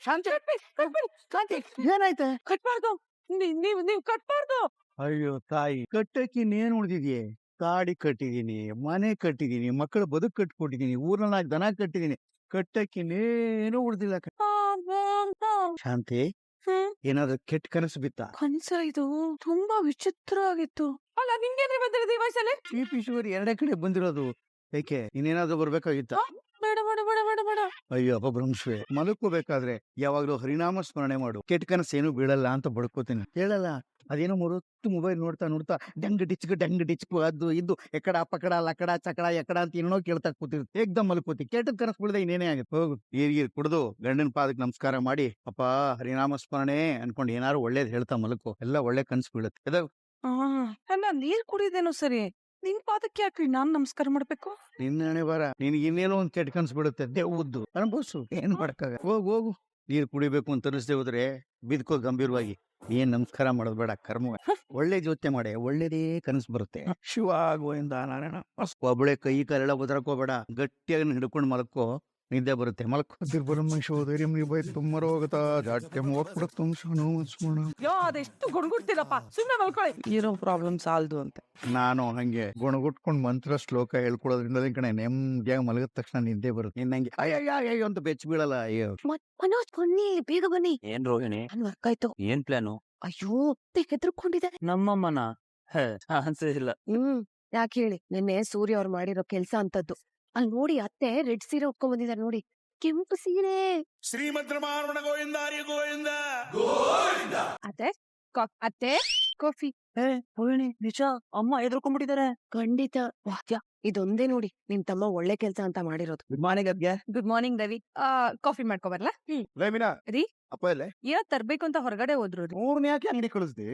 ಶಾಂತಿ ಶಾಂತಿ ಏನಾಯ್ತೆ? ಕಟ್ಬಾರ್ದು. ನೀವ್ ಕಟ್ಬಾರ್ದು. ಅಯ್ಯೋ ತಾಯಿ, ಕಟ್ಟಕ್ಕೆ ಇನ್ನೇನ್ ಉಳಿದಿದ್ಯೆ? ಗಾಡಿ ಕಟ್ಟಿದೀನಿ, ಮನೆ ಕಟ್ಟಿದೀನಿ, ಮಕ್ಕಳ ಬದುಕು ಕಟ್ಕೊಟ್ಟಿದೀನಿ, ಊರ್ನ ದನ ಕಟ್ಟಿದೀನಿ, ಕಟ್ಟಕ್ಕೆ ಇನ್ನೇನು ಉಳ್ದಿಲ್ಲ. ಶಾಂತಿ, ಏನಾದ್ರು ಕೆಟ್ಟ ಕನಸು ಬಿತ್ತ? ಕನ್ಸ ಇದು ತುಂಬಾ ವಿಚಿತ್ರವಾಗಿತ್ತು. ಅಲ್ಲ ನಿಂಗೇನ್ರಿ ಬಂದಿರೋದು ಈ ವಯಸ್ಸಲ್ಲಿ? BP ಶುಗರ್ ಎರಡೇ ಕಡೆ ಬಂದಿರೋದು. ಏಕೆ ಇನ್ನೇನಾದ್ರೂ ಬರ್ಬೇಕಾಗಿತ್ತ? ಬೇಡ ಬೇಡ ಬೇಡ ಬೇಡ ಬೇಡ. ಅಯ್ಯೋ ಅಪಭ್ರಂಶವೇ, ಮಲಕೋಬೇಕಾದ್ರೆ ಯಾವಾಗ್ಲೂ ಹರಿನಾಮ ಸ್ಮರಣೆ ಮಾಡು. ಕೆಟ್ಟ ಕನಸು ಏನು ಬೀಳಲ್ಲ ಅಂತ ಬಡ್ಕೋತೀನಿ. ಹೇಳಲ್ಲ, ಅದೇನೋ ಮರುತ್ತು ಮೊಬೈಲ್ ನೋಡ್ತಾ ನೋಡ್ತಾ ಡಂಗ್ ಡಿಚ್ಕು ಅದು ಇದು ಎಕಡ ಪಕಡ ಲಕಡ ಚಕಡ ಎಕಡ ಅಂತ ಏನೋ ಕೇಳ್ತಾ ಕೂತಿರುತ್ತೆ. ಏಕ್ದಮ್ ಮಲ್ಕೋತಿ. ಕೆಟ್ಟ ಕನಸು ಬಿಡದೆ ಇನ್ನೇನೇ ಆಗುತ್ತೆ. ಹೋಗು, ನೀರ್ ಕುಡ್ದು ಗಂಡನ ಪಾದಕ್ಕೆ ನಮಸ್ಕಾರ ಮಾಡಿ ಅಪ್ಪ ಹರಿನಾಮ ಸ್ಮರಣೆ ಅನ್ಕೊಂಡು ಏನಾರು ಒಳ್ಳೇದ್ ಹೇಳ್ತಾ ಮಲ್ಕೋ. ಎಲ್ಲ ಒಳ್ಳೆ ಕನಸು ಬೀಳುತ್ತೆ. ಅಲ್ಲ ನೀರ್ ಕುಡಿದೇನೋ ಸರಿ, ನಿನ್ ಪಾದಕ್ಕೆ ಯಾಕ್ರಿ ನಾನ್ ನಮಸ್ಕಾರ ಮಾಡ್ಬೇಕು? ನಿನ್ನ ಹಣೆ ಬರ, ನಿನ್ಗೆ ಇನ್ನೇನೋ ಒಂದ್ ಕೆಟ್ಟ ಕನಸು ಬಿಡುತ್ತೆ. ದೇವ್ದು ಅನುಭವಿಸು, ಏನ್ ಮಾಡಕ್ಕಾಗ. ಹೋಗು, ನೀರ್ ಕುಡಿಬೇಕು ಅಂತ ಅನಿಸ್ದೆ ಹೋದ್ರೆ ಬಿದ್ಕೋ ಗಂಭೀರವಾಗಿ. ಏನ್ ನಮಸ್ಕಾರ ಮಾಡೋದ್ ಬೇಡ, ಕರ್ಮ. ಒಳ್ಳೆ ಜೊತೆ ಮಾಡಿ, ಒಳ್ಳೇದೇ ಕನಸು ಬರುತ್ತೆ. ಶಿವ ಗೋವಿಂದ ನಾರಾಯಣ. ಒಬ್ಬಳೆ ಕೈ ಕಾಲೆಲ್ಲ ಒದರಕೋಬೇಡ, ಗಟ್ಟಿಯಾಗಿ ಹಿಡ್ಕೊಂಡು ಮಲ್ಕೋ, ನಿದ್ದೆ ಬರುತ್ತೆ. ಮಲ್ಕೋ. ಅದೆಷ್ಟು ಗುಣಗುಡ್ತೀರಪ್ಪ, ಸುಮ್ಮನೆ ಮಲ್ಕೊಳ್ಳಿ. ಇರೋ ಪ್ರಾಬ್ಲಮ್ ಸಾಲ್ದು ಅಂತ ನಾನು ಹಂಗೆ ಗುಣಗುಟ್ಕೊಂಡ್ ಮಂತ್ರ ಶ್ಲೋಕ ಹೇಳ್ಕೊಡೋದ್ರಿಂದ ಕಣೆ ನೆಮ್ಮದಿಯಾಗಿ ಮಲಗಿದ ತಕ್ಷಣ ನಿದ್ದೆ ಬರುತ್ತೆ. ಇನ್ನಂಗೆ ಅಯ್ಯೋ ಅಂತ ಬೆಚ್ಚ ಬೀಳಲ್ಲ. ಅಯ್ಯೋ ಮನೋಜ್ ಬನ್ನಿ, ಬೇಗ ಬನ್ನಿ. ಏನ್ ರೋಹಿಣಿ, ವರ್ಕ್ ಆಯ್ತು. ಏನ್ ಪ್ಲಾನು? ಅಯ್ಯೋ ಹೆದರ್ಕೊಂಡಿದ್ದಾರೆ. ನಮ್ಮಮ್ಮನ ಚಾನ್ಸ್ ಇಲ್ಲ. ಯಾಕೆ ಹೇಳಿ, ನಿನ್ನೆ ಸೂರ್ಯ ಅವ್ರು ಮಾಡಿರೋ ಕೆಲ್ಸ ಅಂತದ್ದು. ಅಲ್ಲಿ ನೋಡಿ, ಅತ್ತೆ ರೆಡ್ ಸೀರೆ ಉಟ್ಕೊಂಡ್ ಬಂದಿದ್ದಾರೆ ನೋಡಿ, ಕೆಂಪು ಸೀರೆ. ಶ್ರೀಮಂತ ರಮಣ ಗೋವಿಂದ ಹರಿ ಗೋವಿಂದ. ಅತ್ತೆ ಕಾಫಿ. ರೋಹಿಣಿ ನಿಜ, ಅಮ್ಮ ಎದ್ರಕೊಂಡ್ಬಿಟ್ಟಿದ್ದಾರೆ. ಖಂಡಿತ. ಇದೊಂದೇ ನೋಡಿ ನಿಮ್ ತಮ್ಮ ಒಳ್ಳೆ ಕೆಲ್ಸ ಅಂತ ಮಾಡಿರೋದು. ಗುಡ್ ಮಾರ್ನಿಂಗ್ ಅದ್ಗೆ. Good morning Ravi. ಕಾಫಿ ಮಾಡ್ಕೊ ಬರ್ಲಾ? ರವಿನಾ ರೀ, ಅಪ್ಪ ಇಲ್ಲೇ? ಏನೋ ತರ್ಬೇಕು ಅಂತ ಹೊರಗಡೆ ಹೋದ್ರು ರೀ. ಮೂರ್ನ ಯಾಕೆ ಅಂಗಡಿ ಕಳಿಸ್ದೆ?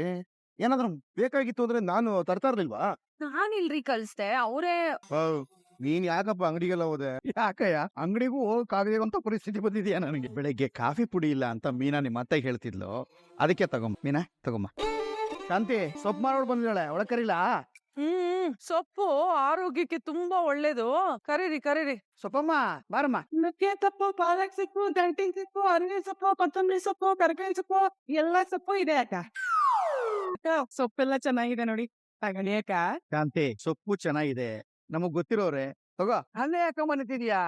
ಏನಾದ್ರು ಬೇಕಾಗಿತ್ತು ಅಂದ್ರೆ ನಾನು ತರ್ತಾ ಇರ್ಲಿಲ್ವಾ? ನಾನಿಲ್ರಿ ಕಳ್ಸ್ದೆ, ಅವರೇ. ನೀನ್ ಯಾಕಪ್ಪ ಅಂಗಡಿಗೆಲ್ಲ ಹೋದೆ? ಯಾಕಯ್ಯ ಅಂಗಡಿಗೂ ಹೋಗಕ್ಕಾಗದಂತ ಪರಿಸ್ಥಿತಿ ಬಂದಿದ್ಯಾ ನನಗೆ. ಬೆಳಗ್ಗೆ ಕಾಫಿ ಪುಡಿ ಇಲ್ಲ ಅಂತ ಮೀನಾ ನಿಮ್ಮ ಅತ್ತೆ ಹೇಳ್ತಿದ್ಲು, ಅದಕ್ಕೆ ತಗೊಂಬ. ಮೀನಾ ತಗೊಂಬ. ಶಾಂತಿ, ಸೊಪ್ಪು ಮಾರೋಡ್ ಬಂದಿದ್ದಾಳೆ, ಒಳಗ್ ಕರೀಲಾ? ಸೊಪ್ಪು ಆರೋಗ್ಯಕ್ಕೆ ತುಂಬಾ ಒಳ್ಳೇದು. ಕರೀರಿ. ಸೊಪ್ಪಮ್ಮ ಬಾರಮ್ಮ. ನುಗ್ಗೆ ಸೊಪ್ಪು, ಪಾಲಕ್ ಸೊಪ್ಪು, ದಂಟಿನ ಸೊಪ್ಪು, ಅರಿವೆ ಸೊಪ್ಪು, ಕೊತ್ತಂಬರಿ ಸೊಪ್ಪು, ಕರ್ಬೇವಿನ ಸೊಪ್ಪು, ಎಲ್ಲಾ ಸೊಪ್ಪು ಇದೆ ಅಕ್ಕ. ಸೊಪ್ಪೆಲ್ಲ ಚೆನ್ನಾಗಿದೆ ನೋಡಿ, ತಗೊಳ್ಳಿ ಅಕ್ಕ. ಶಾಂತಿ, ಸೊಪ್ಪು ಚೆನ್ನಾಗಿದೆ, ನಮಗ್ ಗೊತ್ತಿರೋರೆ ತಗೋ. ಅಲ್ಲೇ ಯಾಕಮ್ಮ ನಿಂತಿದ್ಯಾ?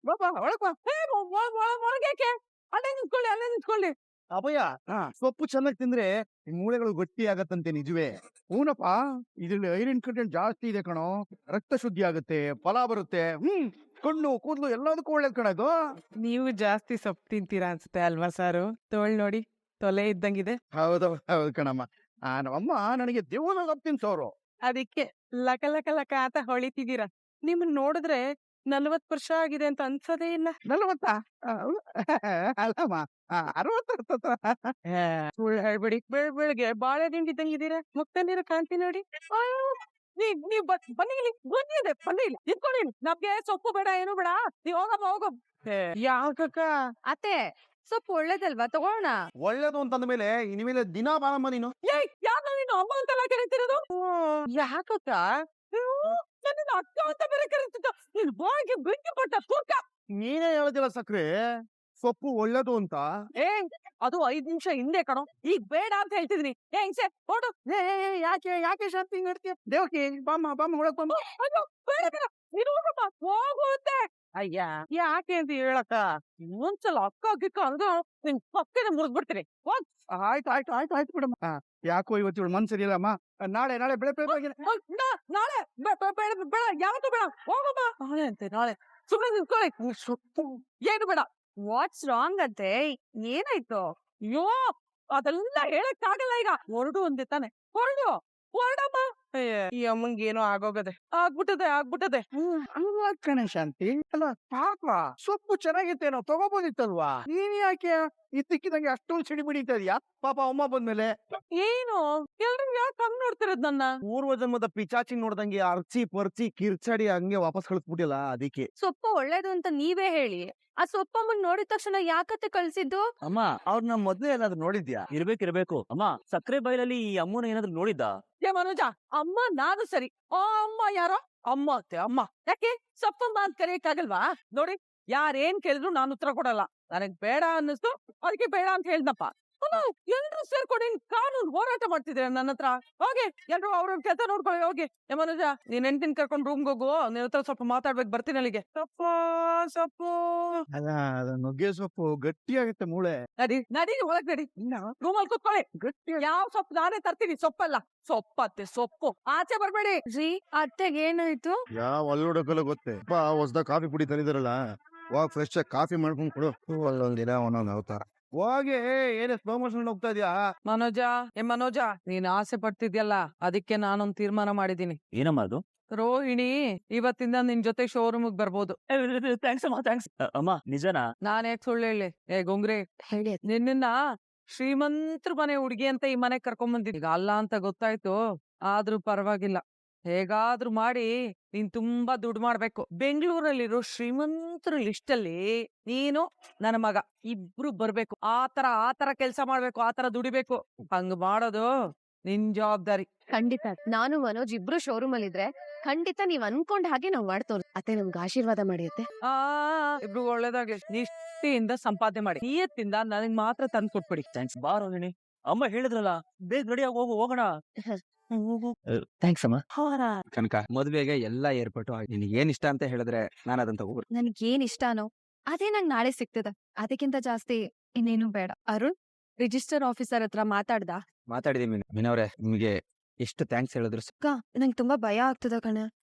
ಬಾಬಾ ಒಳಗ್ ಬಾ. ಒಳಗೇಕೆ? ಅಲ್ಲೇ ನಿಂತ್ಕೊಳ್ಳಿ. ಅಭಯ, ಸೊಪ್ಪು ಚೆನ್ನಾಗಿ ತಿಂದ್ರೆ ಮೂಳೆಗಳು ಗಟ್ಟಿ ಆಗತ್ತಂತೆ. ನಿಜವೇ? ಹೂನಪ್ಪ, ಇದ್ರಲ್ಲಿ ಐರನ್ ಕಂಟೆಂಟ್ ಜಾಸ್ತಿ ಇದೆ ಕಣೋ. ರಕ್ತ ಶುದ್ಧಿ ಆಗುತ್ತೆ, ಫಲ ಬರುತ್ತೆ. ಕಣ್ಣು ಕೂದಲು ಎಲ್ಲದಕ್ಕೂ ಒಳ್ಳೇದ್ ಕಣದು. ನೀವು ಜಾಸ್ತಿ ಸೊಪ್ಪು ತಿಂತೀರಾ ಅನ್ಸುತ್ತೆ ಅಲ್ವಾ ಸಾರು? ತೋಳ್ ನೋಡಿ, ತೊಲೆ ಇದ್ದಂಗಿದೆ. ಹೌದು ಕಣಮ್ಮ. ನಮ್ಮಮ್ಮ ನನಗೆ ದೇವನ ಸೊಪ್ಪು ತಿನ್ಸೋರು. ಅದಕ್ಕೆ ಲಕ ಲಕ ಲಕ ಅಂತ ಹೊಳಿತಿದ್ದೀರಾ. ನಿಮ್ಮನ್ ನೋಡಿದ್ರೆ 40 ವರ್ಷ ಆಗಿದೆ ಅಂತ ಅನ್ಸೋದೇ ಇಲ್ಲ. 40? ಅಲ್ಲಮ್ಮ, 60. ಸುಳ್ಳು ಹೇಳ್ಬೇಡಿ. ಬೆಳಗ್ಗೆ ಬಾಳೆ ದಿಂಡಿ ಇದ್ದಂಗಿದ್ದೀರಾ, ಮುಕ್ತಂದಿರ ಕಾಂತಿ ನೋಡಿ. ನೀವ್ ಬನ್ನಿ ಇಲ್ಲಿ, ಬನ್ನಿ ಇಲ್ಲಿ ಇದ್ಕೊಳ್ಳಿ. ನಮ್ಗೆ ಸೊಪ್ಪು ಬೇಡ, ಏನು ಬೇಡ, ನೀವ್ ಹೋಗಮ್ಮ. ಯಾಕಕ್ಕ? ಅತ್ತೆ, ಸೊಪ್ಪು ಒಳ್ಳೇದಲ್ವಾ, ತಗೋಣ. ಒಳ್ಳೇದು ಅಂತಂದ ಮೇಲೆ ಇನ್ಮೇಲೆ ದಿನಾ ಬಾಳಮ್ಮ ನೀನು. ಯಾಕ ನೀನು ಅಮ್ಮ ಅಂತೆಲ್ಲ ಕರೀತಿರೋದು? ಯಾಕಕ್ಕ? ನನ್ನ ಅಕ್ಕ ಅಂತ ಬೇರೆ ಕರೀತಿದ್ದ. ನಿನ್ ಬಾಯಿಗೆ ಬೆಂಕಿ ಪಟ್ಟ ತೂಕ. ನೀನೇ ಹೇಳದಿಲ್ಲ ಸಕ್ರೆ, ಸೊಪ್ಪು ಒಳ್ಳೇದು ಅಂತ. ಅದು 5 ನಿಮಿಷ ಹಿಂದೆ ಕಣೋ, ಈಗ ಬೇಡ ಅಂತ ಹೇಳ್ತಿದ್ರಿ. ಹಿಂಸೆ ಹೊಡು. ಯಾಕೆ ಶಾಂತಿ ನಡ್ತೀಯ? ದೇವಕಿ ಬಾಮ್ಮ ಒಳಗ್ ಬಾಮ್ಮ. ಅಯ್ಯೋ ಬೇಡ, ನೀನು ಹೋಗುತ್ತೆ. ಅಯ್ಯ ಯಾಕೆ ಅಂತ ಹೇಳಕ್ಕ? ಒಂದ್ಸಲ ಅಕ್ಕ ಗಿಕ್ಕ ಅಂದ್ರೆ ನಿನ್ ಪಕ್ಕನೆ ಮುರಿದ್ಬಿಡ್ತೀನಿ. ಆಯ್ತು ಬಿಡಮ್ಮ. ಯಾಕೋ ಇವತ್ತು ಮನ್ಸು ಸರಿಯಲ್ಲಮ್ಮ. ನಾಳೆ ಬೆಳೆ ನಾಳೆ ಬೇಡ, ಯಾವತ್ತೂ ಬೇಡ, ಹೋಗಮ್ಮ. ನಾಳೆ ಸುಮ್ಮನೆ ನಿಂತ್ಕೊಳ್ಳಿ. ಏನು ಬೇಡ. ವಾಟ್ಸ್ ರಾಂಗ್ ಅಂತೆ? ಏನಾಯ್ತು? ಅಯ್ಯೋ ಅದೆಲ್ಲ ಹೇಳಕ್ಕಾಗಲ್ಲ ಈಗ. ಹೊರಡು ಅಂದೆ ತಾನೆ, ಹೊರಡಮ್ಮ. ಈ ಅಮ್ಮಂಗೆ ಏನೋ ಆಗೋಗದೆ. ಆಗ್ಬಿಟ್ಟದೆ. ಕಣೆ ಶಾಂತಿ, ಅಲ್ಲ ಪಾಪ ಸೊಪ್ಪು ಚೆನ್ನಾಗಿತ್ತೇನೋ, ತಗೋಬೋದಿತ್ತಲ್ವಾ? ನೀನ್ ಯಾಕೆ ಇದ್ದಕ್ಕಿದಂಗೆ ಅಷ್ಟೊಂದು ಸಿಡಿ ಬಿಡಿತಾ ಇದೀಯಾ? ಪಾಪ ಅಮ್ಮ ಬಂದ್ಮೇಲೆ ಏನು ಎಲ್ರು ಯಾಕೆ ಹಂಗ್ ನೋಡ್ತಿರೋದ್ ನನ್ನ? ಪೂರ್ವ ಜನ್ಮದ ಪಿಚಾಚಿ ನೋಡ್ದಂಗೆ ಅರ್ಚಿ ಪರ್ಚಿ ಕಿರ್ಚಾಡಿ ಹಂಗೆ ವಾಪಸ್ ಕಳಿಸ್ಬಿಟ್ಟಿಲ್ಲ. ಅದಕ್ಕೆ ಸೊಪ್ಪು ಒಳ್ಳೇದು ಅಂತ ನೀವೇ ಹೇಳಿ, ಆ ಸೊಪ್ಪಮ್ಮನ್ ನೋಡಿದ ತಕ್ಷಣ ಯಾಕತ್ತೆ ಕಳ್ಸಿದ್ದು? ಅಮ್ಮ, ಅವ್ರನ್ನ ಮೊದ್ಲೇ ಏನಾದ್ರು ನೋಡಿದ್ಯಾ? ಇರ್ಬೇಕು. ಅಮ್ಮ, ಸಕ್ಕರೆ ಬೈಲಲ್ಲಿ ಈ ಅಮ್ಮನ ಏನಾದ್ರು ನೋಡಿದ್ದ? ಮನೋಜ, ಅಮ್ಮ ನಾನು ಸರಿ, ಆ ಅಮ್ಮ ಯಾರೋ ಅಮ್ಮ ಅತ್ತೆ. ಅಮ್ಮ ಯಾಕೆ ಸೊಪ್ಪಮ್ಮ ಅಂತ ಕರೆಯಕ್ಕಾಗಲ್ವಾ? ನೋಡಿ, ಯಾರೇನ್ ಕೇಳಿದ್ರು ನಾನು ಉತ್ತರ ಕೊಡಲ್ಲ. ನನಗ್ ಬೇಡ ಅನ್ನಿಸ್ತು, ಅದಕ್ಕೆ ಬೇಡ ಅಂತ ಹೇಳ್ದಪ್ಪ. ಎಲ್ರು ಸೇರ್ಕೊಂಡು ಕಾನೂನು ಹೋರಾಟ ಮಾಡ್ತಿದ್ರೆ ನನ್ನ ಹತ್ರ. ಹೋಗಿ ಎಲ್ರು ಅವ್ರವ್ರ ಕೆಲಸ ನೋಡ್ಕೊಳ್ಳಿ. ಹೋಗಿ ಮನೋಜ, ನೀನ್ ಹೆಂಡತಿನ ಕರ್ಕೊಂಡು ರೂಮ್ಗೆ ಹೋಗು. ನಿನ್ ಹತ್ರ ಸ್ವಲ್ಪ ಮಾತಾಡ್ಬೇಕು, ಬರ್ತೀನಿ ಅಲ್ಲಿಗೆ. ಸೊಪ್ಪು ಅದ ನುಗ್ಗೆ ಸೊಪ್ಪು ಗಟ್ಟಿ ಆಗುತ್ತೆ ಮೂಳೆ. ನಡಿ ಒಳಗ್ ನಡಿ. ರೂಮಲ್ಲಿ ಕೂತ್ಕೊಳ್ಳಿ. ಯಾವ ಸೊಪ್ಪು ನಾನೇ ತರ್ತೀನಿ, ಸೊಪ್ಪಲ್ಲ. ಸೊಪ್ಪತ್ತೆ ಸೊಪ್ಪು. ಆಚೆ ಬರ್ಬೇಡಿ. ರೀ ಅತ್ತೆಗೆ ಏನಾಯ್ತು? ಯಾವ ಅಲ್ಲೋಡಕ್ಕಲ್ಲ ಗೊತ್ತೇ. ಹೊಸದ ಕಾಫಿ ಪುಡಿ ತಂದಿದಾರಲ್ಲ, ಹೋಗ್ ಫ್ರೆಶ್ ಆಗಿ ಕಾಫಿ ಮಾಡ್ಕೊಂಡ್ ಕೊಡು. ಒಂದೊಂದಿನ ಒಂದೊಂದ್ ಅವತಾರ. ಹೋಗಿ ಏನೇ ಸ್ಲೋ ಮೋಷನ್ ಹೋಗ್ತಾ ಇದೀಯಾ? ಮನೋಜ, ನೀನ್ ಆಸೆ ಪಡ್ತಿದ್ಯಲ್ಲ, ಅದಕ್ಕೆ ನಾನೊಂದ್ ತೀರ್ಮಾನ ಮಾಡಿದೀನಿ. ಏನಮ್ಮ ಅದು? ರೋಹಿಣಿ ಇವತ್ತಿಂದ ನಿನ್ ಜೊತೆ ಶೋರೂಮ್ ಬರ್ಬೋದು. ಥ್ಯಾಂಕ್ಸ್ ಅಮ್ಮ, ಥ್ಯಾಂಕ್ಸ್. ಅಮ್ಮ ನಿಜನಾ? ನಾನ್ ಯಾಕೆ ಸುಳ್ಳು ಹೇಳಿ? ಗೊಂಗ್ರೆ, ಹೇಳಿ. ನಿನ್ನ ಶ್ರೀಮಂತ್ರ ಮನೆ ಹುಡುಗಿ ಅಂತ ಈ ಮನೆಗ್ ಕರ್ಕೊಂಡ್ ಬಂದಿದ್ದ. ಈಗ ಅಲ್ಲ ಅಂತ ಗೊತ್ತಾಯ್ತು, ಆದ್ರೂ ಪರವಾಗಿಲ್ಲ. ಹೇಗಾದ್ರೂ ಮಾಡಿ ನೀನ್ ತುಂಬಾ ದುಡ್ಡು ಮಾಡ್ಬೇಕು. ಬೆಂಗಳೂರಲ್ಲಿರೋ ಶ್ರೀಮಂತರ ಲಿಸ್ಟ್ ಅಲ್ಲಿ ನೀನು ನನ್ನ ಮಗ ಇಬ್ರು ಬರ್ಬೇಕು. ಆತರ ಕೆಲ್ಸ ಮಾಡ್ಬೇಕು, ಆತರ ದುಡಿಬೇಕು. ಹಂಗ್ ಮಾಡೋದು ನಿನ್ ಜವಾಬ್ದಾರಿ. ಖಂಡಿತ ನಾನು ಮನೋಜ್ ಇಬ್ರು ಶೋರೂಮ್ ಅಲ್ಲಿ ಇದ್ರೆ ಖಂಡಿತ ನೀವ್ ಅನ್ಕೊಂಡ್ ಹಾಗೆ ನಾವ್ ಮಾಡ್ತೋರ್. ಅತ್ತೆ ನಮ್ಗೆ ಆಶೀರ್ವಾದ ಮಾಡಿಯತ್ತೆ. ಇಬ್ರು ಒಳ್ಳೇದಾಗ್ಲಿ. ನಿಷ್ಠೆಯಿಂದ ಸಂಪಾದನೆ ಮಾಡಿ, ನಿಯತ್ತಿಂದ ನನಗ್ ಮಾತ್ರ ತಂದು ಕೊಟ್ಬಿಡಿ. ಥ್ಯಾಂಕ್ಸ್. ಬಾ ರೋಹಿಣಿ, ಅಮ್ಮ ಹೇಳಿದ್ರಲ್ಲ ಬೇಗ ರೆಡಿ ಆಗಿ ಹೋಗೋಣ. ಥ್ಯಾಂಕ್ಸ್ ಅಮ್ಮ. ಹೋರ ಕನಕ, ಮದ್ವೆಗೆ ಎಲ್ಲಾ ಏರ್ಪಟ್ಟು ನಿನಗೆ ಏನ್ ಇಷ್ಟ ಅಂತ ಹೇಳಿದ್ರೆ ನಾನು ಅದನ್ನ ತಗೋಬರ್. ನನ್ಗ್ ಏನ್ ಇಷ್ಟನೋ ಅದೇ ನಂಗ್ ನಾಳೆ ಸಿಗ್ತದ. ಅದಕ್ಕಿಂತ ಜಾಸ್ತಿ ಇನ್ನೇನು ಬೇಡ. ಅರುಣ್ ರಿಜಿಸ್ಟರ್ ಆಫೀಸರ್ ಹತ್ರ ಮಾತಾಡಿದೀನಿ ಮೀನವ್ರೆ, ನಿಮ್ಗೆ ಎಷ್ಟು ಥ್ಯಾಂಕ್ಸ್ ಹೇಳಿದ್ರು. ಅಕ್ಕ ನಂಗ್ ತುಂಬಾ ಭಯ ಆಗ್ತದ ಕಣ.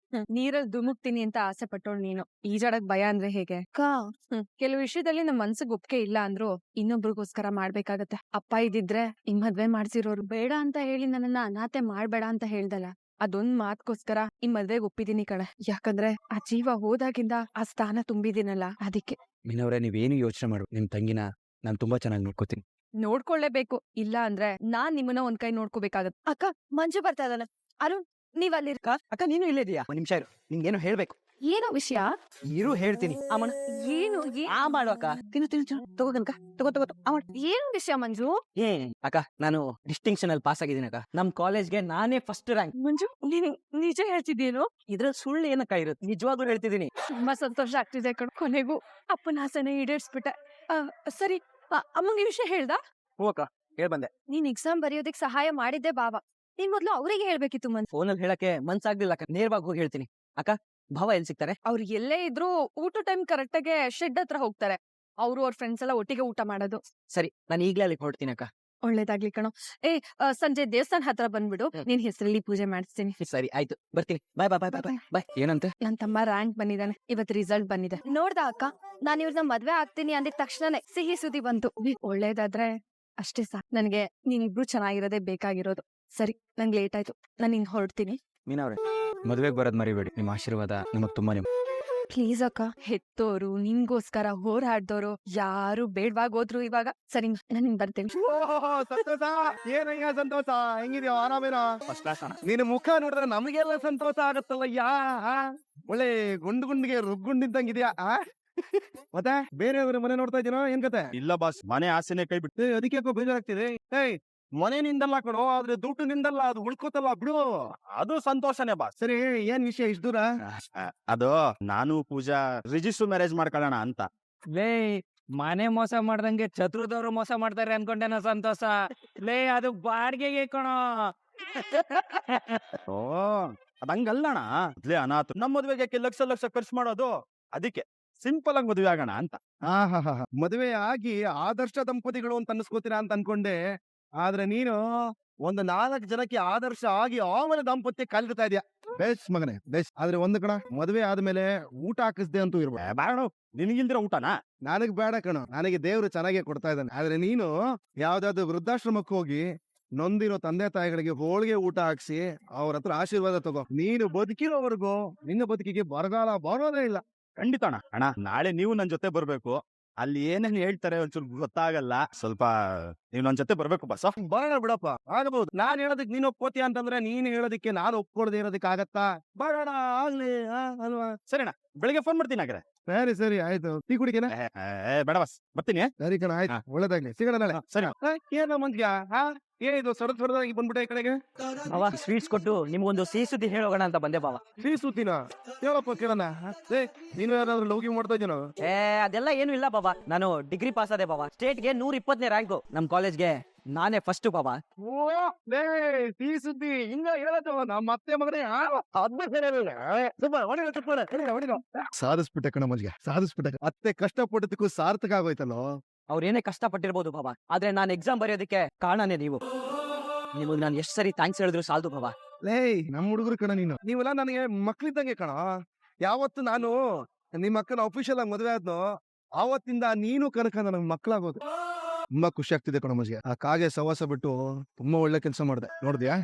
ನೀರಲ್ಲಿ ಧುಮುಕ್ತೀನಿ ಅಂತ ಆಸೆ ಪಟ್ಟೋಳ್ ನೀನು. ಈಜಾಡಕ್ ಭಯ ಅಂದ್ರೆ ಹೇಗೆ ಅಕ್ಕ? ಕೆಲವು ವಿಷಯದಲ್ಲಿ ನಮ್ ಮನ್ಸಿಗೆ ಒಪ್ಕೆ ಇಲ್ಲ ಅಂದ್ರು ಇನ್ನೊಬ್ರಿಗೋಸ್ಕರ ಮಾಡ್ಬೇಕಾಗತ್ತೆ. ಅಪ್ಪ ಇದ್ದಿದ್ರೆ ಹಿಂಗ್ ಮದ್ವೆ ಮಾಡ್ಸಿರೋರು. ಬೇಡ ಅಂತ ಹೇಳಿ ನನ್ನನ್ನ ಅನಾಥೆ ಮಾಡ್ಬೇಡ ಅಂತ ಹೇಳ್ದಲ್ಲ, ಅದೊಂದ್ ಮಾತ್ಗೋಸ್ಕರ ಈ ಮದ್ವೆಗ್ ಒಪ್ಪಿದೀನಿ ಕಣೆ. ಯಾಕಂದ್ರೆ ಆ ಜೀವ ಹೋದಾಗಿಂದ ಆ ಸ್ಥಾನ ತುಂಬಿದೀನಲ್ಲ, ಅದಕ್ಕೆ. ಮೀನವ್ರೆ, ನೀವೇನು ಯೋಚನೆ ಮಾಡು, ನಿಮ್ ತಂಗಿನ ನಾನ್ ತುಂಬಾ ಚೆನ್ನಾಗಿ ನೋಡ್ಕೋತೀನಿ. ನೋಡ್ಕೊಳ್ಳೇಬೇಕು. ಇಲ್ಲ ಅಂದ್ರೆ ನಾನ್ ನಿಮ್ಮನ್ನ ಒಂದ್ ಕೈ ನೋಡ್ಕೋಬೇಕಾಗತ್ತೆ. ಅಕ್ಕ ಮಂಜು ಬರ್ತಾ ಇದ್ದಾನೆ. ಅರುಣ್ ನೀವ್ ಅಲ್ಲಿ ಅಕ್ಕ ನೀನು ಇಲ್ಲೇ ಇದೀಯಾ? ಒಂದ್ ನಿಮಿಷ ಇರು, ನಿಂಗೇನು ಹೇಳ್ಬೇಕು. ಏನೋ ವಿಷಯ? ಇರು ಹೇಳ್ತೀನಿ. ಏನು ಮಾಡು ಅಕ್ಕ. ತಿನ್ನು ತಗೋ ಕನಕ, ತಗೋ. ಏನು ವಿಷಯ ಮಂಜು? ಅಕ್ಕ, ನಾನು ಡಿಸ್ಟಿಂಕ್ಷನ್ ಅಲ್ಲಿ ಪಾಸ್ ಆಗಿದ್ದೀನಿ ಅಕ್ಕ. ನಮ್ ಕಾಲೇಜ್ಗೆ ನಾನೇ ಫಸ್ಟ್ ರ್ಯಾಂಕ್. ಮಂಜು ನೀನ್ ನಿಜ ಹೇಳ್ತಿದ್ದೀನು? ಇದ್ರಲ್ಲಿ ಸುಳ್ಳು ಏನಕ್ಕ ಇರುತ್ತೆ, ನಿಜವಾಗ್ಲೂ ಹೇಳ್ತಿದ್ದೀನಿ. ತುಂಬಾ ಸಂತೋಷ ಆಗ್ತಿದೆ ಕಣ್. ಕೊನೆಗೂ ಅಪ್ಪನ ಆಸೆನ ಈಡೇರಿಸ್ಬಿಟ್ಟೆ. ಸರಿ, ಅಮ್ಮಂಗೆ ವಿಷಯ ಹೇಳ್ದ? ಹೂ ಅಕ್ಕ, ಹೇಳ್ ಬಂದೆ. ನೀನ್ ಎಕ್ಸಾಮ್ ಬರೆಯೋದಕ್ ಸಹಾಯ ಮಾಡಿದ್ದೆ ಭಾವ. ನೀನ್ ಮೊದ್ಲು ಅವ್ರಿಗೆ ಹೇಳ್ಬೇಕಿತ್ತು. ಫೋನಲ್ಲಿ ಹೇಳಕ್ಕೆ ಮನ್ಸಾಗ್ಲಿಲ್ಲ ಅಕ್ಕ, ನೇರವಾಗಿ ಹೋಗಿ ಹೇಳ್ತೀನಿ. ಅಕ್ಕ, ಭಾವ ಎಲ್ಲಿ ಸಿಗ್ತಾರೆ? ಅವ್ರು ಎಲ್ಲೇ ಇದ್ರು ಊಟ ಟೈಮ್ ಕರೆಕ್ಟ್ ಆಗಿ ಶೆಡ್ ಹತ್ರ ಹೋಗ್ತಾರೆ. ಅವ್ರು ಅವ್ರ ಫ್ರೆಂಡ್ಸ್ ಎಲ್ಲ ಒಟ್ಟಿಗೆ ಊಟ ಮಾಡೋದು. ಸರಿ, ನಾನು ಈಗ್ಲೇ ಅಲ್ಲಿಗೆ ಹೊರಡ್ತೀನಿ ಅಕ್ಕ. ಒಳ್ಳೇದಾಗ್ಲಿ ಕಣೋ. ಸಂಜೆ ದೇವಸ್ಥಾನ ಹತ್ರ ಬಂದ್ಬಿಡು, ನಿನ್ ಹೆಸರಲ್ಲಿ ಪೂಜೆ ಮಾಡಿಸ್ತೀನಿ. ಸರಿ ಆಯ್ತು, ಬರ್ತೀನಿ. ಬಾಯ್ ಬಾಯ್ ಬಾಯ್ ಬಾಯ್ ಬಾಯ್. ಏನಂತೆ? ನನ್ ತಮ್ಮ ರ್ಯಾಂಕ್ ಬಂದಿದ್ದಾನೆ, ಇವತ್ತು ರಿಸಲ್ಟ್ ಬಂದಿದೆ. ನೋಡ್ದ ಅಕ್ಕ, ನಾನ್ ಇವ್ರನ್ನ ಮದ್ವೆ ಆಗ್ತೀನಿ ಅಂದಿದ ತಕ್ಷಣನೇ ಸಿಹಿ ಸುದ್ದಿ ಬಂತು. ಒಳ್ಳೇದಾದ್ರೆ ಅಷ್ಟೇ ಸಾಕು. ನನ್ಗೆ ನೀನಿಬ್ರು ಚೆನ್ನಾಗಿರೋದೇ ಬೇಕಾಗಿರೋದು. ಸರಿ, ನಂಗೆ ಲೇಟ್ ಆಯ್ತು, ನಾನು ಹಿಂಗ್ ಹೊರಡ್ತೀನಿ. ಮೀನವ್ರೆ, ಮದ್ವೆಗ್ ಬರೋದ್ ಮರಿಬೇಡಿ. ನಿಮ್ಮ ಆಶೀರ್ವಾದ ನಮಗ್ ತುಂಬಾ. ಪ್ಲೀಸ್ ಅಕ್ಕ, ಹೆತ್ತೋರು ನಿನ್ಗೋಸ್ಕರ ಹೋರಾಡ್ದೋರು ಯಾರು ಬೇಡ್ವಾಗೋದ್ರು ಇವಾಗ. ಸರಿ, ನಾನು ಬರ್ತೇನೆ. ಸಂತೋಷ. ಏನಯ್ಯ ಸಂತೋಷ, ಹೆಂಗಿದ್ಯೋ? ಆರಾಮೇನೋ? ಫಸ್ಟ್ ಕ್ಲಾಸ್ ಅಣ್ಣ. ನಿನ್ನ ಮುಖ ನೋಡಿದ್ರೆ ನಮಗೆಲ್ಲ ಸಂತೋಷ ಆಗತ್ತಲ್ಲಯ್ಯ. ಒಳ್ಳೆ ಗುಂಡಿಗೆ ರುಗ್ಗುಂಡಿದ್ದಂಗಿದ್ಯಾ? ಮತ್ತೆ ಬೇರೆಯವ್ರ ಮನೆ ನೋಡ್ತಾ ಇದೀನೋ, ಏನ್ ಕತೆ? ಇಲ್ಲ ಬಾಸ್, ಮನೆ ಆಸೆನೆ ಕೈ ಬಿಟ್ಟು. ಅದಕ್ಕೆ ಯಾಕೋ ಬೇಜಾರಾಗ್ತಿದೆ. ಮನೆ ನಿಂದಲ್ಲ ಕಣೋ, ಆದ್ರೆ ದುಡ್ಡು ನಿಂದಲ್ಲ, ಅದು ಉಳ್ಕೋತಲ್ಲ ಬಿಡು. ಅದು ಸಂತೋಷನೇ ಬಾಸ್. ಸರಿ, ಏನ್ ವಿಷಯ ಇಷ್ಟ ದೂರ? ಅದು ನಾನು ಪೂಜಾ ರಿಜಿಸ್ಟರ್ ಮ್ಯಾರೇಜ್ ಮಾಡ್ಕೊಳ್ಳೋಣ ಅಂತ. ಲೇ, ಮನೆ ಮೋಸ ಮಾಡ್ದಂಗೆ ಚತುರ್ದವ್ರು ಮೋಸ ಮಾಡ್ತಾರೆ ಅನ್ಕೊಂಡೇನೋ ಸಂತೋಷ. ಲೇ, ಅದು ಬಾಡಿಗೆಗೆ ಕಣೋ. ಓ, ಅದಂಗಲ್ಲಣ. ಮೊದ್ಲೇ ಅನಾಥ, ನಮ್ಮ ಮದುವೆಗೆ ಲಕ್ಷ ಖರ್ಚು ಮಾಡೋದು. ಅದಕ್ಕೆ ಸಿಂಪಲ್ ಆಗಿ ಮದುವೆ ಆಗೋಣ ಅಂತ. ಮದುವೆ ಆಗಿ ಆದರ್ಶ ದಂಪತಿಗಳು ಅಂತ ಅನ್ಸ್ಕೋತೀರಾ ಅಂತ ಅನ್ಕೊಂಡೆ. ಆದ್ರೆ ನೀನು ಒಂದು 4 ಜನಕ್ಕೆ ಆದರ್ಶ ಆಗಿ ಆಮೇಲೆ ದಾಂಪತ್ಯ ಕಾಲಿಡ್ತಾ ಇದೆಯಾ. ಬೆಸ್ಟ್ ಮಗನೇ, ಬೆಸ್ಟ್. ಆದ್ರೆ ಒಂದು ಕಣ, ಮದುವೆ ಆದ್ಮೇಲೆ ಊಟ ಹಾಕಿಸ್ದೆ ಅಂತೂ ಇರ್ಬೋದು. ಬೇಡ, ನಿನಗಿಲ್ದಿರ ಊಟನಾ? ನನಗ್ ಬೇಡ ಕಣ, ನನಗೆ ದೇವ್ರು ಚೆನ್ನಾಗೇ ಕೊಡ್ತಾ ಇದ್ದಾನೆ. ಆದ್ರೆ ನೀನು ಯಾವ್ದಾದ್ರು ವೃದ್ಧಾಶ್ರಮಕ್ಕೆ ಹೋಗಿ ನೊಂದಿರೋ ತಂದೆ ತಾಯಿಗಳಿಗೆ ಹೋಳಿಗೆ ಊಟ ಹಾಕ್ಸಿ ಅವ್ರ ಹತ್ರ ಆಶೀರ್ವಾದ ತಗೋ. ನೀನು ಬದುಕಿರೋವರೆಗೂ ನಿನ್ನ ಬದುಕಿಗೆ ಬರಗಾಲ ಬರೋದೇ ಇಲ್ಲ. ಖಂಡಿತ ಅಣ್ಣ. ನಾಳೆ ನೀವು ನನ್ ಜೊತೆ ಬರ್ಬೇಕು. ಅಲ್ಲಿ ಏನೇನ್ ಹೇಳ್ತಾರೆ ಒಂಚೂರು ಗೊತ್ತಾಗಲ್ಲ. ಸ್ವಲ್ಪ ನೀವು ನನ್ ಜೊತೆ ಬರ್ಬೇಕು ಬಸ್. ಬರೋಣ ಬಿಡಪ್ಪ, ಆಗಬಹುದು. ನಾನ್ ಹೇಳೋದಕ್ ನೀನ್ ಒಪ್ಕೋತೀಯ ಅಂತಂದ್ರೆ ನೀನ್ ಹೇಳೋದಕ್ಕೆ ನಾನು ಒಪ್ಕೊಳ್ದೆ ಇರೋದಕ್ಕೆ ಆಗತ್ತಾ? ಬರೋಣ, ಆಗ್ಲಿ ಅಲ್ವಾ? ಸರಿನಾ, ಬೆಳಿಗ್ಗೆ ಫೋನ್ ಮಾಡ್ತೀನಿ ಹಾಗಾದ್ರೆ. ಸರಿ ಆಯ್ತು. ಟೀ ಕುಡಿಕೇನ? ಬೇಡ ಬಸ್, ಬರ್ತೀನಿ. ಸರಿ ಕಣ, ಆಯ್ತು. ಒಳ್ಳೇದಾಗ್ಲಿ, ಸಿಗೋಣ ನಾಳೆ. ಸರಿ. ಏನೋ ಮಂತ್ಯ ಏನಿದು ಸಡದಾಗಿ ಬಂದ್ಬಿಟ್ಟೆ ಈ ಕಡೆಗೆ ಬಾವ ಸ್ವೀಟ್ಸ್ ಕೊಟ್ಟು ನಿಮ್ಗೊಂದು ಸಿಹಿ ಸುದ್ದಿ ಹೇಳೋಣ ಅಂತ ಬಂದೆ ಬಾವ. ಸಿಹಿ ಸುದ್ದಿನ ಹೇಳಪ್ಪ ಕೇಳೋಣ. ನೀನು ಯಾರಾದ್ರೂ ಲೌಕಿ ಮಾಡ್ತಾ ಇದ್ದೀನೋ? ಅದೆಲ್ಲ ಏನು ಇಲ್ಲ ಬಾಬಾ, ನಾನು ಡಿಗ್ರಿ ಪಾಸ್ ಆದೆ ಬಾಬಾ. ಸ್ಟೇಟ್ಗೆ 120ನೇ ರ್ಯಾಂಕು. ನಮ್ ಕಾಲೇಜ್ಗೆ ನಾನೇ ಫಸ್ಟ್ ಬಾಬಾ. ಸಿಹಿ ಸುದ್ದಿ ಹಿಂಗ ಹೇಳತ್ತವ ನಮ್ಮ ಅತ್ತೆ ಮಗನೇ. ಸಾಧಿಸ್ಬಿಟ್ಟೆ ಕಣ ಮಜ್ಗೆ, ಸಾಧಿಸ್ಬಿಟ್ಟೆ. ಅತ್ತೆ ಕಷ್ಟಪಟ್ಟದಕ್ಕೂ ಸಾರ್ಥಕ ಆಗೋಯ್ತಲ್ಲೋ. ಅವ್ರೇನೇ ಕಷ್ಟ ಪಟ್ಟಿರ್ಬೋದು ಬಾಬಾ, ಆದ್ರೆ ನಾನು ಎಕ್ಸಾಮ್ ಬರೆಯೋದಕ್ಕೆ ಕಾರಣನೇ ನೀವು. ನಿಮಗೆ ನಾನು ಎಷ್ಟು ಸರಿ ಥ್ಯಾಂಕ್ಸ್ ಹೇಳಿದ್ರು ಸಾಲದು ಬಾಬಾ. ನಮ್ಮ ಹುಡುಗರು ಕಣ ನೀನು. ನೀವೆಲ್ಲ ನನಗೆ ಮಕ್ಳಿದ್ದಂಗೆ ಕಣ. ಯಾವತ್ತು ನಾನು ನಿಮ್ಮ ಅಕ್ಕನ ಅಫಿಷಿಯಲ್ ಆಗಿ ಮದುವೆ ಆದ್ನೋ ಆವತ್ತಿಂದ ನೀನು ಕನಕ ನನಗೆ ಮಕ್ಳಾಗೋದು. ತುಂಬಾ ಖುಷಿ ಆಗ್ತಿದೆ ಕಣ ಮಜ್ಗೆ. ಆ ಕಾಗೆ ಸವಾಸ ಬಿಟ್ಟು ತುಂಬಾ ಒಳ್ಳೆ ಕೆಲಸ ಮಾಡಿದೆ. ನೋಡಿದ್ಯಾ?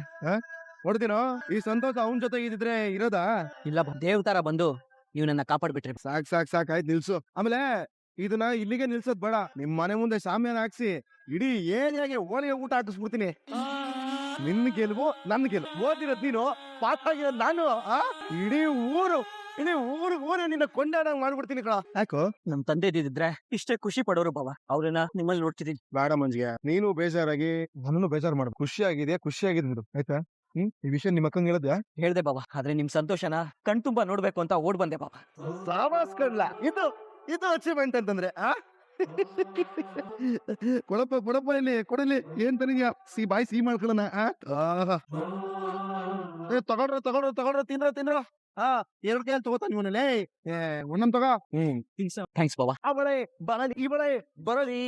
ನೋಡ್ತೀನೋ ಈ ಸಂತೋಷ ಅವನ ಜೊತೆ ಇದ್ರೆ ಇರೋದಾ? ಇಲ್ಲ ದೇವ್ ತರ ಬಂದು ನೀವು ನನ್ನ ಕಾಪಾಡ್ಬಿಟ್ರಿ. ಸಾಕ್ ಆಯ್ತು, ನಿಲ್ಸು. ಆಮೇಲೆ ಇದನ್ನ ಇಲ್ಲಿಗೆ ನಿಲ್ಸೋದ್ ಬೇಡ. ನಿಮ್ ಮನೆ ಮುಂದೆ ಶಾಮಿಯಾನ ಹಾಕ್ಸಿ ಇಡೀ ಏರಿಯಾಗೆ ಓಣಿಗೆ ಊಟ ಹಾಕಿಸ್ಬಿಡ್ತೀನಿ. ನಿನ್ನ ಗೆಲ್ವು ನನ್ನ ಗೆಲ್ವು. ಓದಿರೋದ್ ನೀನು, ಪಾಸ್ ಆಗಿರೋದ್ ನಾನು. ಇಡೀ ಊರು ನಿನ್ನ ಕೊಂಡಾಡಂಗ್ ಮಾಡ್ಬಿಡ್ತೀನಿ ಕಣ. ಯಾಕೋ? ನಮ್ ತಂದೆ ಇದ್ದಿದ್ರೆ ಇಷ್ಟೇ ಖುಷಿ ಪಡೋರು ಬಾಬಾ. ಅವ್ರನ್ನ ನಿಮ್ಮಲ್ಲಿ ನೋಡ್ತಿದ್ದೀನಿ. ಬೇಡ ಮಂಜ್ಗೆ, ನೀನು ಬೇಜಾರಾಗಿ ನನ್ನನ್ನು ಬೇಜಾರು ಮಾಡು. ಖುಷಿಯಾಗಿದೆ ಬಿಡು, ಆಯ್ತಾ? ಈ ವಿಷಯ ನಿಮ್ಮ ಅಕ್ಕಂಗೆ ಹೇಳಿದ್ಯಾ? ಹೇಳ್ದೆ ಬಾಬಾ, ಆದ್ರೆ ನಿಮ್ ಸಂತೋಷನ ಕಣ್ತುಂಬ ನೋಡ್ಬೇಕು ಅಂತ ಓಡ್ ಬಂದೆ ಬಾಬಾ. ಸಾವಾಸ್ ಕಡ್ಲ ಇದು ಅಚೀವ್ಮೆಂಟ್ ಅಂತಂದ್ರೆ. ಕೊಡಪ್ಪ ಇಲ್ಲಿ ಕೊಡಲಿ. ಏನ್ ತನಿದ್ಯಾ? ಬಾಯಿ ಸಿಹಿ ಮಾಡ್ಕೊಳ್ಳೋಣ. ತಗೊಳ್ರ ತಿನ್ರ. 2 ಕೈಯಲ್ಲಿ ತಗೋತಾನ ಇವನಲ್ಲಿ. ಒಂದೊಂದ್ ತಗೋ. ಥ್ಯಾಂಕ್ಸ್ ಬಾಬಾ. ಅವಳೇ ಬರಲಿ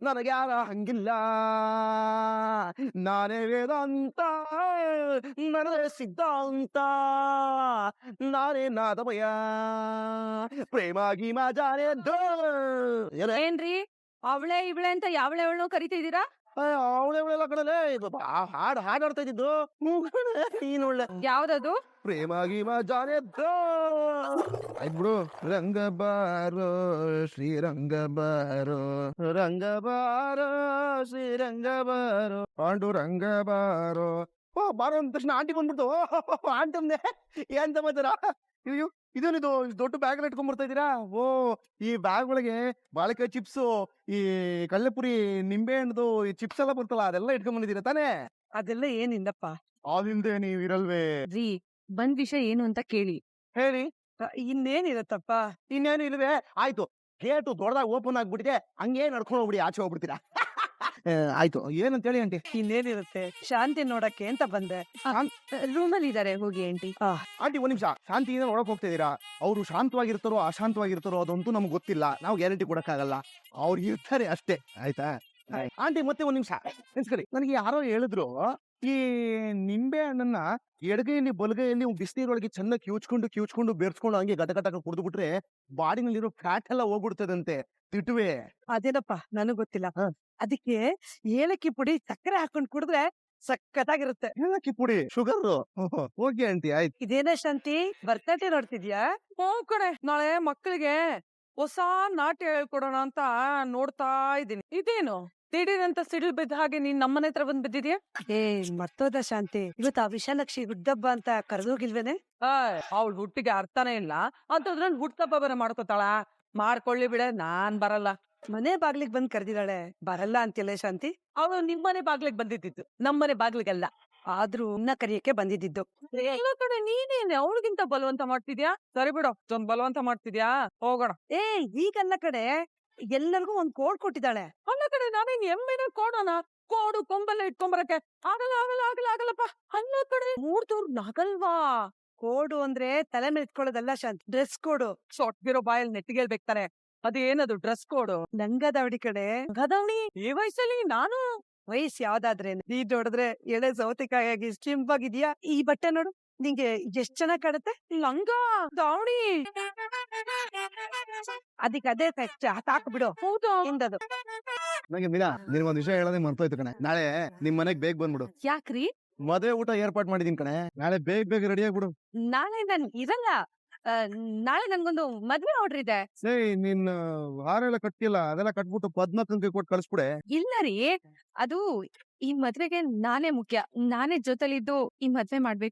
ನನಗೆ ಯಾರ ಹಂಗಿಲ್ಲ. ನಾನೇ ವೇದಾಂತ, ನನಗೆ ಸಿದ್ಧಾಂತ, ನಾನೇ ನಾದಮಯ, ಪ್ರೇಮಾಗಿ ಮಾಜಾನೆ. ಏನ್ರಿ ಅವಳೆ ಇವಳೆ ಅಂತ ಯಾವಳೆ ಅವಳು ಕರಿತಿದ್ದೀರಾ? ಅವಳೆಲ್ಲ ಕಡಲೆ ಹಾಡ್ ಹಾಡ್ತಾ ಇದ್ದಿದ್ದು. ನೀನ್ ಒಳ್ಳೆ ಯಾವ್ದದು? ಪ್ರೇಮಾಗಿ ಮಾಜಾನೆ. ಆಯ್ತು ಬಿಡು. ರಂಗ ಬಾರೋ ಶ್ರೀರಂಗ ಬಾರೋ, ರಂಗ ಬಾರೋ ಶ್ರೀರಂಗ ಬಾರೋ, ಪಾಂಡುರಂಗ ಬಾರೋ. ಬಾರೋ ಅಂದ ತಕ್ಷಣ ಆಂಟಿ ಬಂದ್ಬಿಡ್ತು. ಆಂಟಿ ಅಂದೆ. ಏನ್ ಸಮಾಚಾರ? ಇದೇನಿದು ದೊಡ್ಡ ಬ್ಯಾಗ್ ಇಟ್ಕೊಂಡ್ ಬರ್ತಾ ಇದೀರಾ? ಈ ಬ್ಯಾಗ್ ಒಳಗೆ ಬಾಳೆಕಾಯಿ ಚಿಪ್ಸು, ಈ ಕಳ್ಳೆಪುರಿ, ನಿಂಬೆ ಹಣ್ಣದು ಈ ಚಿಪ್ಸ್ ಎಲ್ಲ ಬರ್ತಲ್ಲ, ಅದೆಲ್ಲ ಇಟ್ಕೊಂಡ್ ಬಂದಿದ್ದೀರಾ ತಾನೇ? ಅದೆಲ್ಲ ಏನಿಲ್ಲಪ್ಪ. ಅದಿಂದೆ ನೀವ್ ಇರಲ್ವೇ? ರೀ ಬಂದ್ ವಿಷಯ ಏನು ಅಂತ ಕೇಳಿ. ಹೇಳಿ. ಇನ್ನೇನಿರತ್ತಪ್ಪ? ಇನ್ನೇನು ಇಲ್ವೇ? ಆಯ್ತು, ಗೇಟು ದೊಡ್ಡದಾಗ ಓಪನ್ ಆಗ್ಬಿಟ್ಟಿದೆ, ಹಂಗೇ ನಡ್ಕೊಂಡು ಹೋಗ್ಬಿಡಿ, ಆಚೆ ಹೋಗ್ಬಿಡ್ತೀರಾ. ಆಯ್ತು, ಏನಂತ ಹೇಳಿ ಆಂಟಿ? ಇನ್ನೇನಿರುತ್ತೆ, ಶಾಂತಿ ನೋಡಕ್ಕೆ ಅಂತ ಬಂದೆ. ರೂಮಲ್ಲಿ ಇದಾರೆ, ಹೋಗಿ ಆಂಟಿ. ಆಂಟಿ ಒಂದ್ ನಿಮಿಷ, ಶಾಂತಿಯಿಂದ ನೋಡಕ್ ಹೋಗ್ತಾ ಇದೀರಾ? ಅವ್ರು ಶಾಂತವಾಗಿರ್ತಾರೋ ಅಶಾಂತವಾಗಿರ್ತಾರೋ ಅದಂತೂ ನಮ್ಗೆ ಗೊತ್ತಿಲ್ಲ, ನಾವು ಗ್ಯಾರಂಟಿ ಕೊಡಕ್ಕಾಗಲ್ಲ. ಅವ್ರು ಇರ್ತಾರೆ ಅಷ್ಟೇ, ಆಯ್ತಾ? ಆಂಟಿ ಮತ್ತೆ ಒಂದ್ ನಿಮಿಷ ನಿಲ್ಸ್ಕೊಳ್ಳಿ. ನನಗೆ ಯಾರೋ ಹೇಳಿದ್ರು, ಈ ನಿಂಬೆ ಹಣ್ಣನ್ನ ಎಡಗೈಯಲ್ಲಿ ಬಲಗೈಯಲ್ಲಿ ಬಿಸಿನೀರೊಳಗೆ ಚೆನ್ನಾಗಿ ಕಿವುಚ್ಕೊಂಡು ಬೆರೆಸ್ಕೊಂಡು ಹಂಗೆ ಗಟಗಟ ಕುಡಿದು ಬಿಟ್ರೆ ಬಾಡಿನಲ್ಲಿರೋ ಫ್ಯಾಟ್ ಎಲ್ಲ ಹೋಗ್ಬಿಡ್ತದಂತೆ. ತಿಟ್ಟುವೆ? ಅದೇನಪ್ಪ, ನನಗ್ ಗೊತ್ತಿಲ್ಲ. ಅದಕ್ಕೆ ಏಲಕ್ಕಿ ಪುಡಿ ಸಕ್ಕರೆ ಹಾಕೊಂಡ್ ಕುಡಿದ್ರೆ ಸಖತ್ತಾಗಿರುತ್ತೆ. ಏಲಕ್ಕಿ ಪುಡಿ, ಶುಗರ್. ಓಕೆ ಆಂಟಿ, ಆಯ್ತು. ಇದೇನ ಶಾಂತಿ, ಬರ್ತಡೇ ನೋಡ್ತಿದ್ಯಾ? ಕಣೆ, ನಾಳೆ ಮಕ್ಕಳಿಗೆ ಹೊಸ ನಾಟ್ಯ ಹೇಳ್ಕೊಡೋಣ ಅಂತ ನೋಡ್ತಾ ಇದ್ದೀನಿ. ಇದೇನು ದಿಢೀರಂತ ಸಿಡಿಲ್ ಬಿದ್ದ ಹಾಗೆ ನೀನ್ ನಮ್ಮನೆ ಹತ್ರ ಬಂದ್ ಬಿದ್ದಿದ್ಯಾ? ಮತ್ತೋದ ಶಾಂತಿ, ಇವತ್ತು ಆ ವಿಶಾಲಕ್ಷಿ ಹುಟ್ಟಬ್ಬ ಅಂತ ಕರೆದೋಗಿಲ್ವೇನೆ? ಅವಳು ಹುಟ್ಟಿಗೆ ಅರ್ಥನೇ ಇಲ್ಲ ಅಂತಂದ್ರೆ ಹುಟ್ಟಬ್ಬ ಬೇರೆ ಮಾಡ್ಕೋತಾಳ. ಮಾಡ್ಕೊಳ್ಳಿ ಬಿಡೆ, ನಾನ್ ಬರಲ್ಲ. ಮನೆ ಬಾಗ್ಲಿಗ್ ಬಂದ್ ಕರೆದಿದ್ದಾಳೆ, ಬರಲ್ಲ ಅಂತಿಲ್ಲ ಶಾಂತಿ. ಅವಳು ನಿಮ್ಮನೆ ಬಾಗ್ಲಿಗ್ ಬಂದಿದ್ದು, ನಮ್ಮನೆ ಬಾಗ್ಲಿಗೆಲ್ಲ. ಆದ್ರೂ ಇನ್ನ ಕರಿಯಕ್ಕೆ ಬಂದಿದ್ದು. ಕಡೆ ನೀನೇನೆ ಅವಳಿಗಿಂತ ಬಲವಂತ ಮಾಡ್ತಿದ್ಯಾ? ಸರಿ ಬಿಡು, ಬಲವಂತ ಮಾಡ್ತಿದ್ಯಾ? ಹೋಗೋಣ. ಈಗಲ್ಲ ಕಡೆ, ಎಲ್ಲರಿಗೂ ಒಂದ್ ಕೋಡ್ ಕೊಟ್ಟಿದ್ದಾಳೆ. ಅಲ್ಲ ಕಡೆ, ನಾನೇನ್ ಎಮ್ಮೆನ ಕೋಡೋಣ? ಕೋಡು ಕೊಂಬಲ್ಲ ಇಟ್ಕೊಂಬರಕ್ಕೆ ಆಗಲ್ಲಪ್ಪ. ಅಲ್ಲ ಕಡೆ, ಮೂರ್ದವ್ರು ನಗಲ್ವಾ? ಕೋಡು ಅಂದ್ರೆ ತಲೆ ಮೇಲೆ ಇಟ್ಕೊಳ್ಳೋದಲ್ಲ ಶಾಂತಿ, ಡ್ರೆಸ್ ಕೋಡು. ಸೊಟ್ಗಿರೋ ಬಾಯಲ್ಲಿ ನೆಟ್ಟಿಗೆಲ್ಬೇಕಾರೆ ಅದೇನದು ಡ್ರೆಸ್ ಕೋಡು? ನಂಗದವಡಿ ಕಡೆ. ಗದವಣಿ ಈ ವಯಸ್ಸಲ್ಲಿ ನಾನು? ವಯಸ್ಸು ಯಾವ್ದಾದ್ರೆ ನೀ ನೋಡಿದ್ರೆ ಎಳೆ ಸೌತೆಕಾಯಾಗಿ ಸ್ಟಿಂಪ್ ಆಗಿದ್ಯಾ. ಈ ಬಟ್ಟೆ ನೋಡು, ನಿಂಗೆ ಎಷ್ಟ್ ಚೆನ್ನಾಗ್ ಕಾಣುತ್ತೆ. ಲಂಗ ದಾವಣಿ, ಅದಕ್ಕೆ ಅದೇ ಫೆಸ್ಟ್ ಹಾಕ್ಬಿಡು. ಹೌದು, ಹಿಂದದು. ನಂಗೆ ಮೀನಾ, ನಿನ್ಗೊಂದ್ ವಿಷಯ ಹೇಳೋದೇ ಮರ್ತೋಯ್ತು ಕಣೆ. ನಾಳೆ ನಿಮ್ ಮನೆಗ್ ಬೇಗ ಬಂದ್ಬಿಡು. ಯಾಕ್ರಿ? ಮದುವೆ ಊಟ ಏರ್ಪಾಟ್ ಮಾಡಿದೀನಿ ಕಣೆ. ನಾಳೆ ಬೇಗ ರೆಡಿ ಆಗ್ಬಿಡು. ನಾಳೆ ನನ್ ಇರಲ್ಲ. ನಾಳೆ ನನ್ಗೊಂದು ಮದ್ವೆ ಆರ್ಡರ್ ಇದೆ. ನಿನ್ ಹಾರ ಎಲ್ಲ ಕಟ್ಟಿಲ್ಲ, ಅದೆಲ್ಲ ಕಟ್ಬಿಟ್ಟು ಪದ್ಮಕ್ಕಂಗೆ ಕೊಟ್ಟು ಕಳಿಸ್ಬಿಡೆ. ಇಲ್ಲ ರೀ, ಅದು ಈ ಮದ್ವೆಗೆ ನಾನೇ ಮುಖ್ಯ. ನಾನೇ ಜೊತೆಲಿದ್ದು ಈ ಮದ್ವೆ ಮಾಡ್ಬೇಕು.